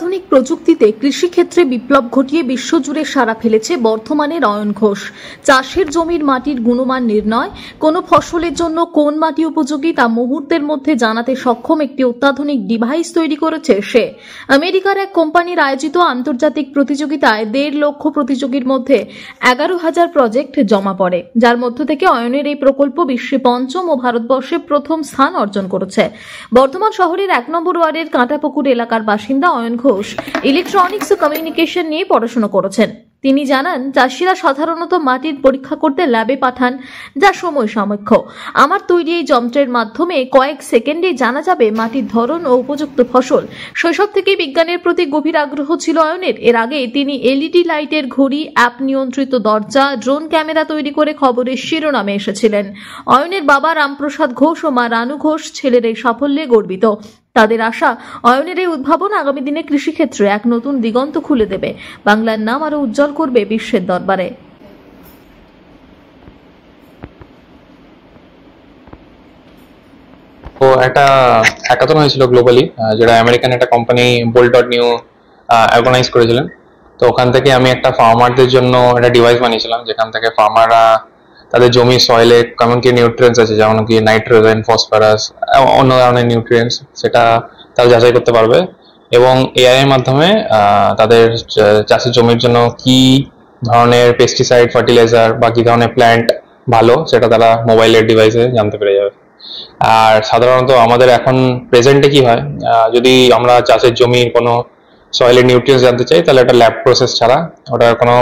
অত্যাধুনিক প্রযুক্তিতে কৃষিক্ষেত্রে বিপ্লব ঘটিয়ে বিশ্বজুড়ে সাড়া ফেলেছে বর্ধমানের অয়ন ঘোষ। চাষের জমির মাটির গুণমান নির্ণয়, কোন ফসলের জন্য কোন মাটি উপযোগী তা মুহূর্তের মধ্যে জানাতে সক্ষম একটি অত্যাধুনিক ডিভাইস তৈরি করেছে সে। আমেরিকার এক কোম্পানির আয়োজিত আন্তর্জাতিক প্রতিযোগিতায় 1.5 লক্ষ প্রতিযোগীর মধ্যে 11,000 প্রজেক্ট জমা পড়ে, যার মধ্য থেকে অয়নের এই প্রকল্প বিশ্বে পঞ্চম ও ভারতবর্ষে প্রথম স্থান অর্জন করেছে। বর্ধমান শহরের 1 নম্বর ওয়ার্ডের কাঁটাপুকুর এলাকার বাসিন্দা অয়ন ঘোষ ইলেকট্রনিক্স ও কমিউনিকেশন নিয়ে পড়াশোনা করেছেন। তিনি জানান, চাষিরা সাধারণত মাটির পরীক্ষা করতে ল্যাবে পাঠান, যা সময় সাপেক্ষ। আমার তৈরি এই যন্ত্রের মাধ্যমে কয়েক সেকেন্ডে জানা যাবে মাটির ধরন ও উপযুক্ত ফসল। শৈশব থেকেই বিজ্ঞানের প্রতি গভীর আগ্রহ ছিল অয়নের। এর আগে তিনি এলইডি লাইটের ঘড়ি, অ্যাপ নিয়ন্ত্রিত দরজা, ড্রোন ক্যামেরা তৈরি করে খবরের শিরোনামে এসেছিলেন। অয়নের বাবা রামপ্রসাদ ঘোষ ও মা রানু ঘোষ ছেলের এই সাফল্যে গর্বিত। তাদের আশা, অয়নের এই উদ্ভাবন আগামী দিনে কৃষিক্ষেত্রে এক নতুন দিগন্ত খুলে দেবে, বাংলার নাম আরো উজ্জ্বল করবে বিশ্বের দরবারে। তো একটা হ্যাকাথন হয়েছিল গ্লোবালি, যেটা আমেরিকান একটা কোম্পানি বোল্ট.নিউ অর্গানাইজ করেছিলেন। তো ওখান থেকে আমি একটা ফার্মারদের জন্য একটা ডিভাইস বানিয়েছিলাম, যেখান থেকে ফার্মাররা তাদের জমি সয়েলে কেমন কি নিউট্রিয়েন্টস আছে, যেমন কি নাইট্রোজেন, ফসফরাস, অন্য ধরনের নিউট্রিয়েন্টস, সেটা তারা যাচাই করতে পারবে। এবং এআই এর মাধ্যমে তাদের চাষের জমির জন্য কি ধরনের পেস্টিসাইড, ফার্টিলাইজার বা কি ধরনের প্ল্যান্ট ভালো, সেটা তারা মোবাইলের ডিভাইসে জানতে পেরে যাবে। আর সাধারণত আমাদের এখন প্রেজেন্টে কি হয়, যদি আমরা চাষের জমির কোনো সয়েলের নিউট্রিয়েন্টস জানতে চাই, তাহলে একটা ল্যাব প্রসেস ছাড়া ওটার কোনো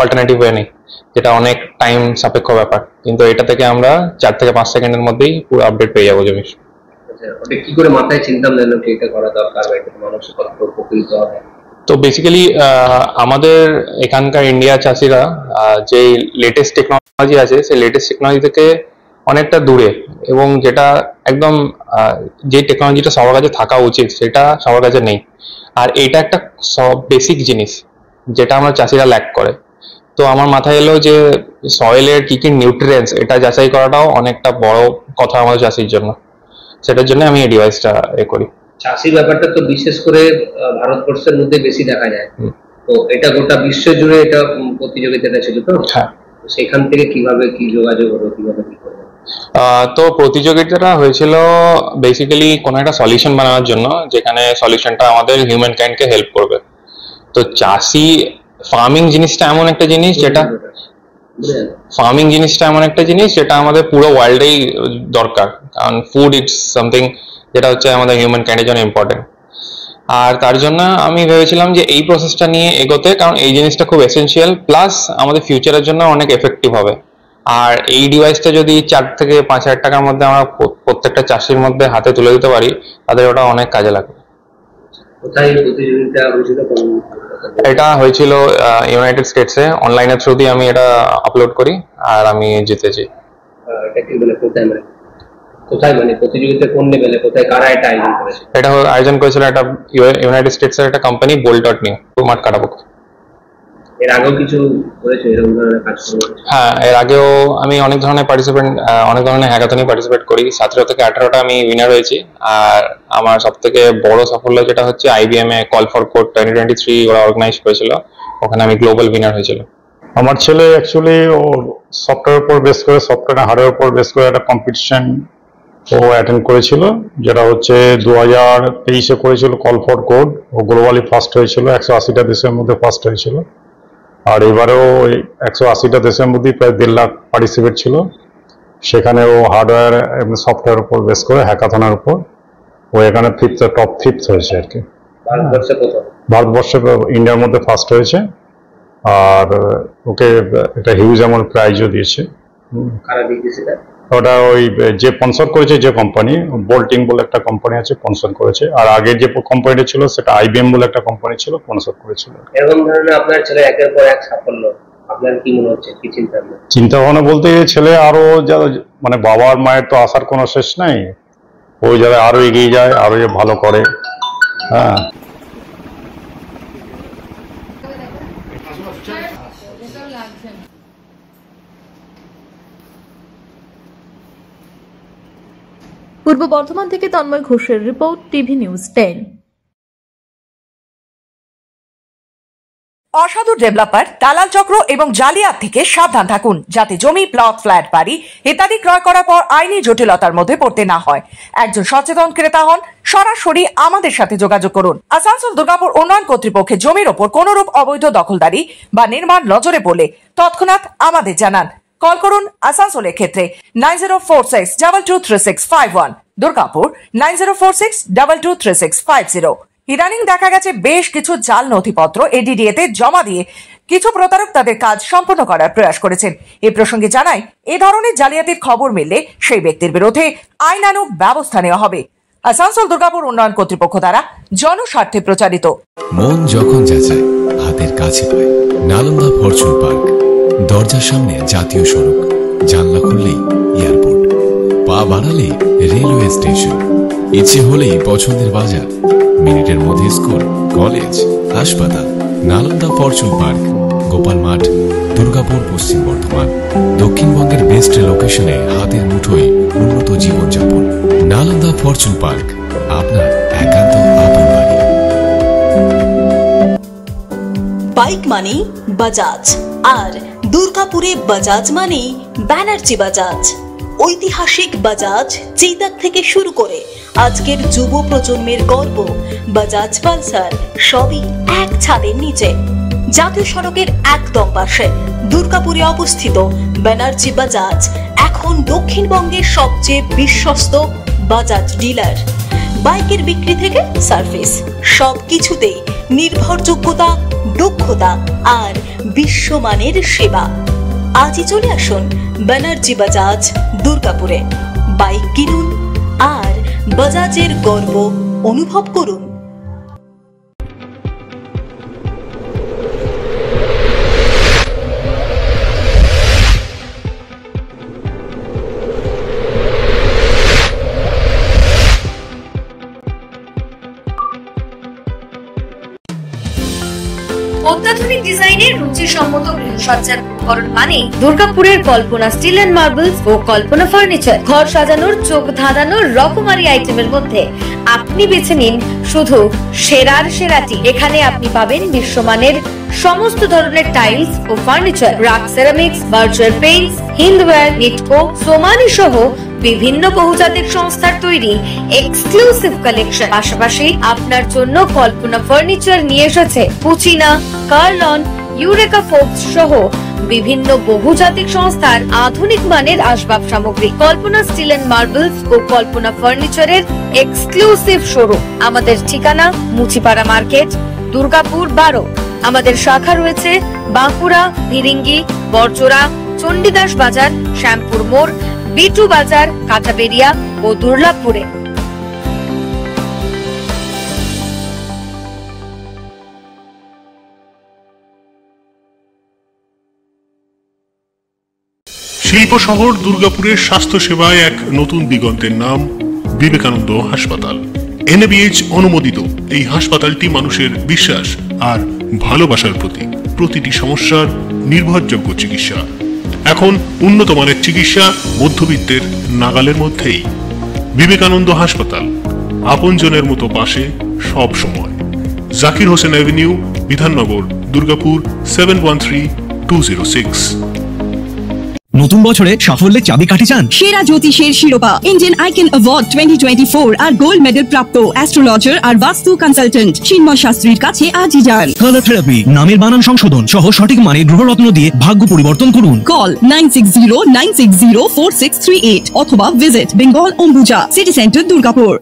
অল্টারনেটিভ ওয়ে নেই, যেটা অনেক টাইম সাপেক্ষ ব্যাপার। কিন্তু এটা থেকে আমরা 4 থেকে 5 সেকেন্ডের মধ্যেই পুরো আপডেট পেয়ে যাবো জমির। ওটা কি করে মাথায় চিন্তা নিলেন যে এটা করা দরকার বা এটা মানুষ কত উপকৃত হবে? তো বেসিক্যালি আমাদের এখানকার ইন্ডিয়া চাষিরা যে লেটেস্ট টেকনোলজি আছে, সেই লেটেস্ট টেকনোলজি থেকে অনেকটা দূরে, এবং যেটা একদম যে টেকনোলজিটা সবার কাছে থাকা উচিত সেটা সবার কাছে নেই। আর এটা একটা সব বেসিক জিনিস যেটা আমরা চাষিরা ল্যাক করে। তো আমার মাথায় এলো যে সয়েলের কি কি নিউট্রিয়েন্টস, এটা যাচাই করাটাও অনেকটা বড় কথা আমাদের চাষির জন্য। সেটার জন্য আমি এই ডিভাইসটা করি। চাষির ব্যাপারটা তো বিশেষ করে ভারতবর্ষের মধ্যে বেশি দেখা যায়। তো এটা গোটা বিশ্ব জুড়ে এটা প্রতিযোগিতাটা ছিল। তো হ্যাঁ, সেখান থেকে কিভাবে কি যোগাযোগ হলো, কিভাবে কি করলো? তো প্রতিযোগিতাটা হয়েছিল বেসিক্যালি কোনো একটা সলিউশন বানানোর জন্য, যেখানে সলিউশনটা আমাদের হিউম্যান কাইন্ডকে হেল্প করবে। তো ফার্মিং জিনিসটা এমন একটা জিনিস যেটা আমাদের পুরো ওয়ার্ল্ডেই দরকার, কারণ ফুড ইটস সামথিং যেটা হচ্ছে আমাদের হিউম্যান কাইন্ডের জন্য ইম্পর্টেন্ট। আর তার জন্য আমি ভেবেছিলাম যে এই প্রসেসটা নিয়ে এগোতে, কারণ এই জিনিসটা খুব এসেন্সিয়াল, প্লাস আমাদের ফিউচারের জন্য অনেক এফেক্টিভ হবে। আর এই ডিভাইসটা যদি 4 থেকে 5,000 টাকার মধ্যে আমরা প্রত্যেকটা চাষির মধ্যে হাতে তুলে দিতে পারি, তাদের ওটা অনেক কাজে লাগবে। কোথায় প্রতিযোগিতা হয়েছিল? এটা হয়েছিল ইউনাইটেড স্টেটসে। অনলাইনের থ্রু দিয়ে আমি এটা আপলোড করি আর আমি জিতেছি। কোথায় মানে প্রতিযোগিতা কোন লেভেলে, কোথায় কারা এটা আয়োজন করেছে? এটা আয়োজন করেছিল একটা ইউনাইটেড স্টেটসের একটা কোম্পানি বোল্ট.নিউ, মাঠ কাটাপুকুর। এর আগেও কিছু করেছে এরকম ধরনের কাজ? হ্যাঁ, এর আগেও আমি অনেক ধরনের হ্যাকাথনে পার্টিসিপেট করি। 17 থেকে 18টা আমি উইনার হয়েছি। আর আমার সব থেকে বড় সাফল্য যেটা হচ্ছে IBM A call for code 2023 ওরা অর্গানাইজ করেছিল, ওখানে আমি গ্লোবাল উইনার হয়েছিল। আমার ছেলে অ্যাকচুয়ালি ওর সফটওয়্যার উপর বেস করে, সফটওয়্যার হার্ডওয়্যার উপর বেস করে একটা কম্পিটিশন ও অ্যাটেন্ড করেছিল, যেটা হচ্ছে 2023-এ করেছিল কল ফর কোড। ও গ্লোবালি ফার্স্ট হয়েছিল, 180টা দেশের মধ্যে ফার্স্ট হয়েছিল। আর এবারেও 180টা দেশের মধ্যে প্রায় 1.5 লাখ পার্টিসিপেট ছিল। সেখানে ও হার্ডওয়্যার এবং সফটওয়্যার উপর বেস করে হ্যাকাথনের উপর ও এখানে টপ ফিফথ হয়েছে আর কি। ভারতবর্ষে ইন্ডিয়ার মধ্যে ফার্স্ট হয়েছে। আর ওকে একটা হিউজ অ্যামাউন্ট প্রাইজও দিয়েছে। ওটা ওই যে স্পন্সর করেছে, যে কোম্পানি বোল্টিং বলে একটা কোম্পানি আছে, স্পন্সর করেছে। আর আগে যে কোম্পানিটা ছিল সেটা IBM বলে একটা কোম্পানি ছিল, স্পন্সর করেছিল। এরকম ধরনের আপনার ছেলে একের পর এক সাফল্য, আপনার কি মনে হচ্ছে, কি চিন্তা ভাবনা বলতে ছেলে আরো মানে বাবার মায়ের তো আসার কোনো শেষ নাই, ওই যারা আরো এগিয়ে যায়, আরো ভালো করে। হ্যাঁ, পূর্ব বর্ধমান থেকে তন্ময় ঘোষের রিপোর্ট, টিভি নিউজ 10। অসাধু ডেভেলপার, দালাল চক্র এবং জালিয়াত থেকে সাবধান থাকুন, যাতে জমি, প্লট, ফ্ল্যাট, বাড়ি ইত্যাদি ক্রয় করার পর আইনি জটিলতার মধ্যে পড়তে না হয়। একজন সচেতন ক্রেতা হন, সরাসরি আমাদের সাথে যোগাযোগ করুন। আসানসোল দুর্গাপুর উন্নয়ন কর্তৃপক্ষের জমির ওপর কোনরূপ অবৈধ দখলদারি বা নির্মাণ নজরে পড়লে তৎক্ষণাৎ আমাদের জানান। কল করুন আসানসোলের ক্ষেত্রে 9046223651, দুর্গাপুর 9046223650। ইদানিং দেখা গেছে বেশ কিছু জাল নথিপত্র এডিডিএ তে জমা দিয়ে কিছু প্রতারক তাদের কাজ সম্পন্ন করার প্রয়াস করেছেন। এ প্রসঙ্গে জানাই, এ ধরনের জালিয়াতির খবর মিললে সেই ব্যক্তির বিরুদ্ধে আইনানুগ ব্যবস্থা নেওয়া হবে। আসানসোল দুর্গাপুর উন্নয়ন কর্তৃপক্ষ দ্বারা জনস্বার্থে প্রচারিত। মন যখন যাচায় হাতের কাছে পায় নালন্দা ফরচুন পার্ক। দরজার সামনে জাতীয় সড়ক, জানলা খুললেই এয়ারপোর্ট, পা বাড়ালে রেলওয়ে স্টেশন, ইচ্ছে হলেই পছন্দের বাজার, মিনিটের মধ্যে স্কুল, কলেজ, হাসপাতাল। নালন্দা ফরচুন পার্ক, গোপাল মাঠ, দুর্গাপুর, পশ্চিম বর্ধমান। দক্ষিণবঙ্গের বেস্ট লোকেশনে হাতের মুঠোয় উন্নত জীবনযাপন। নালন্দা ফরচুন পার্ক, আপনার একান্ত আপন বাড়ি। বাইক মানেই বাজাজ, আর দুর্গাপুরে বাজাজ মানেই ব্যানার্জি বাজাজ। ঐতিহাসিক বাজাজ চেতক থেকে শুরু করে আজকের যুব প্রজন্মের গর্ব বাজাজ পালসার, সবই এক ছাদের নিচে। জাতীয় সড়কের একদম পাশে দুর্গাপুরে অবস্থিত ব্যানার্জি বাজাজ এখন দক্ষিণবঙ্গের সবচেয়ে বিশ্বস্ত বাজাজ ডিলার। বাইকের বিক্রি থেকে সার্ভিস, সবকিছুতেই নির্ভরযোগ্যতা, দক্ষতা আর বিশ্বমানের সেবা। আজই চলে আসুন ব্যানার্জি বাজাজ দুর্গাপুরে। বাইক কিনুন আর বাজাজের গর্ব অনুভব করুন। অত্যাধুনিক ডিজাইনের রুচিসম্মত গৃহসজ্জার উপকরণ মানে দুর্গাপুরের কল্পনা স্টিল এন্ড মার্বেলস ও কল্পনা ফার্নিচার। ঘর সাজানোর, চোখ ধাঁধানোর রকমারি আইটেমের মধ্যে আপনি বেছে নিন শুধু সেরার সেরাটি। এখানে আপনি পাবেন বিশ্বমানের সমস্ত ধরনের টাইলস ও furniture, RAK ceramics, Berger paints, Hindware, Nitco, Somany সহ বিভিন্ন বহুজাতিক সংস্থার তৈরি এক্সক্লুসিভ কালেকশন। পাশাপাশি আপনার জন্য কল্পনা ফার্নিচার নিয়ে এসেছে পুচিনা, কার্লন, ইউরেকা ফোর্বস সহ বিভিন্ন বহুজাতিক সংস্থার আধুনিক মানের আসবাব সামগ্রী। কল্পনা স্টিল এন্ড মার্বেলস ও কল্পনা ফার্নিচারের এক্সক্লুসিভ শোরুম। আমাদের ঠিকানা মুচিপাড়া মার্কেট, দুর্গাপুর 12। আমাদের শাখা রয়েছে বাঁকুড়া, ভিরিঙ্গি, বড়জোড়া, চণ্ডীদাস বাজার, শ্যামপুর মোড়, বিটু বাজার, কাটাবেরিয়া ও দুর্লাভপুরে। শিল্প শহর দুর্গাপুরের স্বাস্থ্য সেবায় এক নতুন দিগন্তের নাম বিবেকানন্দ হাসপাতাল। NABH অনুমোদিত এই হাসপাতালটি মানুষের বিশ্বাস আর ভালোবাসার প্রতীক। প্রতিটি সমস্যার নির্ভরযোগ্য চিকিৎসা। এখন উন্নত মানের চিকিৎসা মধ্যবিত্তের নাগালের মধ্যেই। বিবেকানন্দ হাসপাতাল, আপনজনের মতো পাশে সব সময়। জাকির হোসেন অ্যাভিনিউ, বিধাননগর, দুর্গাপুর 713206। নতুন বছরে সাফল্যের চাবিকাঠি চান? সেরা জ্যোতিষের শিরোপা, ইন্ডিয়ান আইকন অ্যাওয়ার্ড 2024 আর গোল্ড মেডেল প্রাপ্ত অ্যাস্ট্রোলজার আর বাস্তু কনসালটেন্ট চিন্ময় শাস্ত্রীর কাছে আজই যান। কালার থেরাপি, নামের বানান সংশোধন সহ সঠিক মানে গ্রহরত্ন দিয়ে ভাগ্য পরিবর্তন করুন। কল 9609604638 অথবা visit Bengal Ambuja, city centre, Durgapur.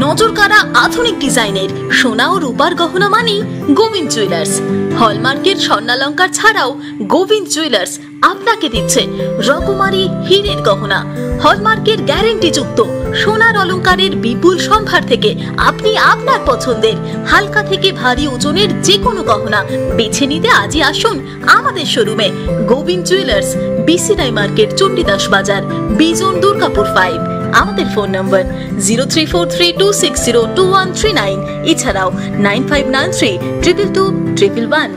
নজরকাড়া আধুনিক ডিজাইনের সোনা ও রূপার গহনা মানেই গোবিন্দ জুয়েলার্স। হলমার্কের স্বর্ণালঙ্কার ছাড়াও গোবিন্দ জুয়েলার্স আপনাকে দিচ্ছে রকমারি হীরের গহনা। হলমার্কের গ্যারেন্টি যুক্ত সোনার অলংকারের বিপুল সম্ভার থেকে আপনি আপনার পছন্দের হালকা থেকে ভারী ওজনের যে কোনো গহনা বেছে নিতে আজই আসুন আমাদের শোরুমে। Gobinda jewellers, BCI market, Chandidas Bazar, Bijan, Durgapur 5। আমাদের ফোন নম্বর 034326021139, এছাড়াও 9593222111।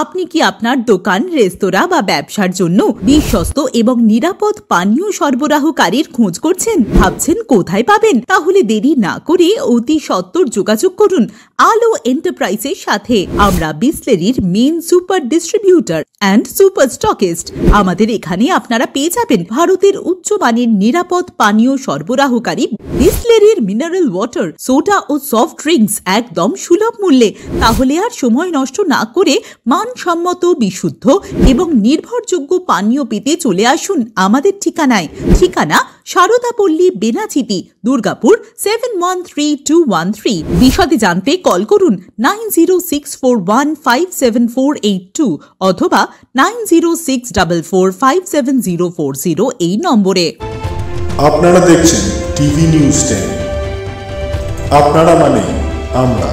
আপনি কি আপনার দোকান, রেস্তোরাঁ বা ব্যবসার জন্য বিশ্বস্ত এবং নিরাপদ পানীয় সরবরাহকারীর খোঁজ করছেন? ভাবছেন কোথায় পাবেন? তাহলে দেরি না করে অতি সত্বর যোগাযোগ করুন আলো এন্টারপ্রাইজের সাথে। আমরা বিসলেরির main super distributor and super stockist. আমাদের এখানে আপনারা পেয়ে যাবেন ভারতের উচ্চমানের নিরাপদ পানীয় সরবরাহকারী বিসলেরির মিনারেল ওয়াটার, সোডা ও সফট ড্রিঙ্কস একদম সুলভ মূল্যে। তাহলে আর সময় নষ্ট না করে মানসম্মত, বিশুদ্ধ এবং নির্ভরযোগ্য পানীয় পেতে চলে আসুন আমাদের ঠিকানায়। ঠিকানা সারদাপল্লী, বেনাচিতি, দুর্গাপুর 713213। বিশদে জানতে কল করুন 9064157482 অথবা 9064457040 এই নম্বরে। আপনারা দেখছেন টিভি নিউজ 10। আপনারা মানে আমরা।